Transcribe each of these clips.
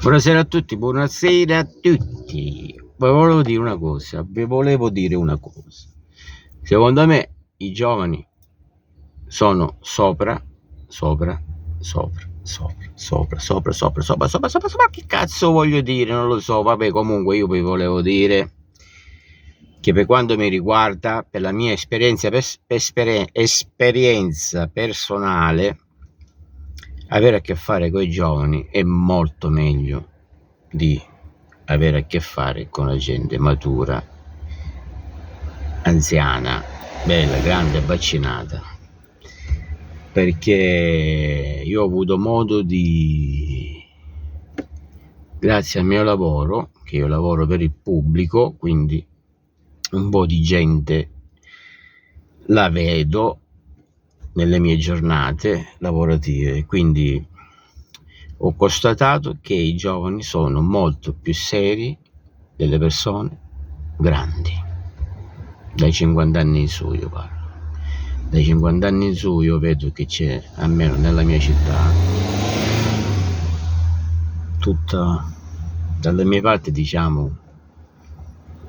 Buonasera a tutti, buonasera a tutti. Vi volevo dire una cosa. Secondo me i giovani sono sopra, che cazzo voglio dire? Non lo so, vabbè, comunque io vi volevo dire che per quanto mi riguarda, per la mia esperienza personale, avere a che fare con i giovani è molto meglio di avere a che fare con la gente matura, anziana, bella, grande, vaccinata, perché io ho avuto modo grazie al mio lavoro, che io lavoro per il pubblico, quindi un po' di gente la vedo nelle mie giornate lavorative, quindi ho constatato che i giovani sono molto più seri delle persone grandi, dai 50 anni in su io parlo. Dai 50 anni in su io vedo che c'è, almeno nella mia città, tutta dalle mie parti, diciamo,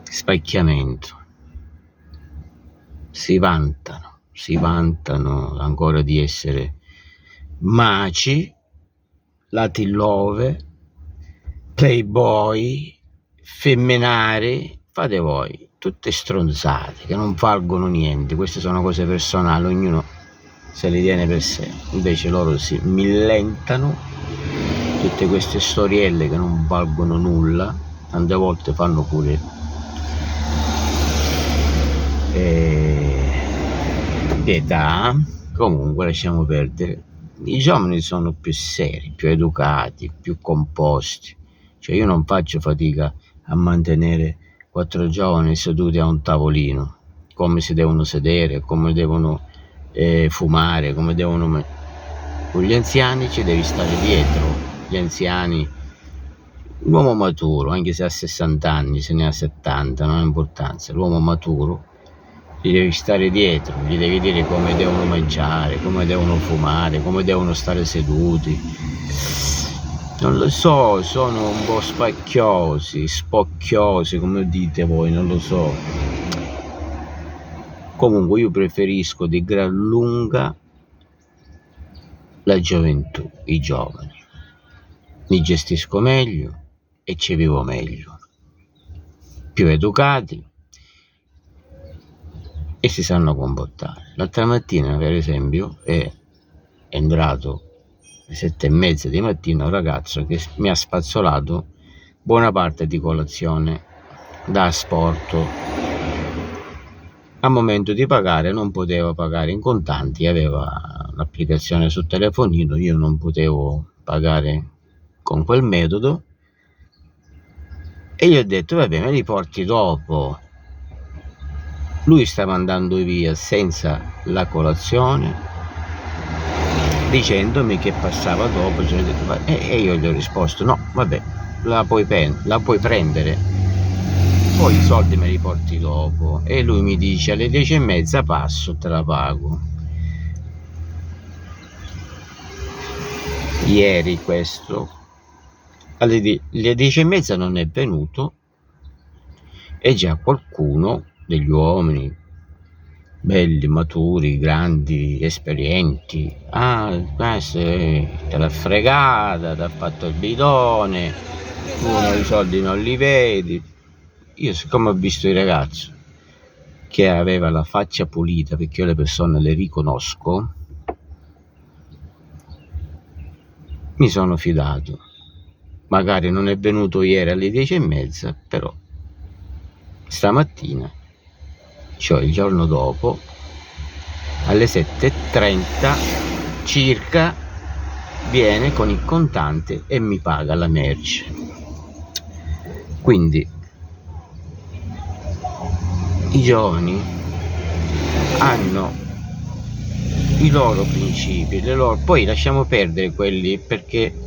spacchiamento. Si vantano ancora di essere maci, latillove, playboy, femminari, fate voi, tutte stronzate che non valgono niente. Queste sono cose personali, ognuno se le tiene per sé. Invece loro si millentano tutte queste storielle che non valgono nulla, tante volte fanno pure pietà. Comunque lasciamo perdere. I giovani sono più seri, più educati, più composti. Cioè io non faccio fatica a mantenere 4 giovani seduti a un tavolino, come si devono sedere, come devono fumare, come devono. Con gli anziani ci devi stare dietro. Gli anziani, l'uomo maturo, anche se ha 60 anni, se ne ha 70, non ha importanza, l'uomo maturo gli devi stare dietro, gli devi dire come devono mangiare, come devono fumare, come devono stare seduti. Non lo so, sono un po' spocchiosi, come dite voi, non lo so. Comunque io preferisco di gran lunga la gioventù, i giovani. Li gestisco meglio e ci vivo meglio. Più educati e si sanno comportare. L'altra mattina, per esempio, è entrato alle 7:30 di mattina un ragazzo che mi ha spazzolato buona parte di colazione da asporto. Al momento di pagare non poteva pagare in contanti, aveva l'applicazione sul telefonino, io non potevo pagare con quel metodo e gli ho detto vabbè, me li porti dopo. Lui stava andando via senza la colazione, dicendomi che passava dopo, e io gli ho risposto no, vabbè, la puoi prendere, poi i soldi me li porti dopo. E lui mi dice alle 10:30 passo, te la pago. Ieri questo alle 10:30 non è venuto e già qualcuno degli uomini belli, maturi, grandi, esperienti, questo te l'ha fregata, ti ha fatto il bidone, tu i soldi non li vedi. Io, siccome ho visto il ragazzo che aveva la faccia pulita, perché io le persone le riconosco, mi sono fidato. Magari non è venuto ieri alle 10:30, però stamattina, cioè il giorno dopo, alle 7:30 circa, viene con il contante e mi paga la merce. Quindi i giovani hanno i loro principi, poi lasciamo perdere quelli, perché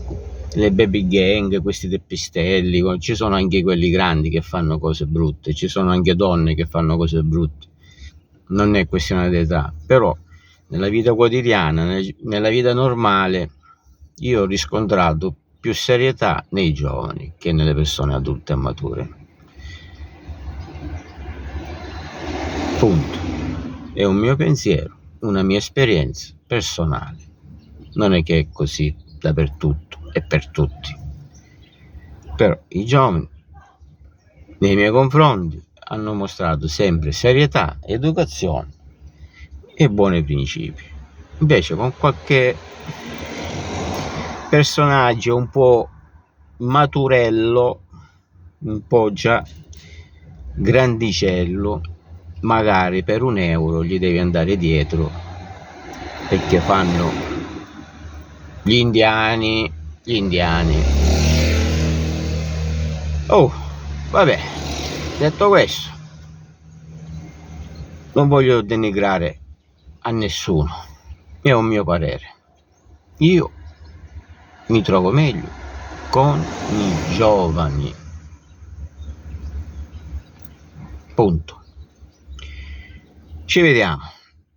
le baby gang, questi teppistelli, ci sono anche quelli grandi che fanno cose brutte, ci sono anche donne che fanno cose brutte, non è questione d'età, però nella vita quotidiana, nella vita normale, io ho riscontrato più serietà nei giovani che nelle persone adulte e mature. Punto. È un mio pensiero, una mia esperienza personale. Non è che è così dappertutto e per tutti. Però i giovani, nei miei confronti, hanno mostrato sempre serietà, educazione e buoni principi. Invece con qualche personaggio un po' maturello, un po' già grandicello, magari per €1 gli devi andare dietro perché fanno gli indiani. Oh, vabbè, detto questo, non voglio denigrare a nessuno, è un mio parere. Io mi trovo meglio con i giovani. Punto. Ci vediamo.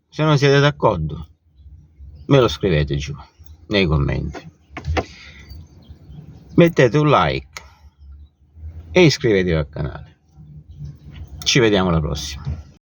Se non siete d'accordo, me lo scrivete giù nei commenti. Mettete un like e iscrivetevi al canale. Ci vediamo alla prossima.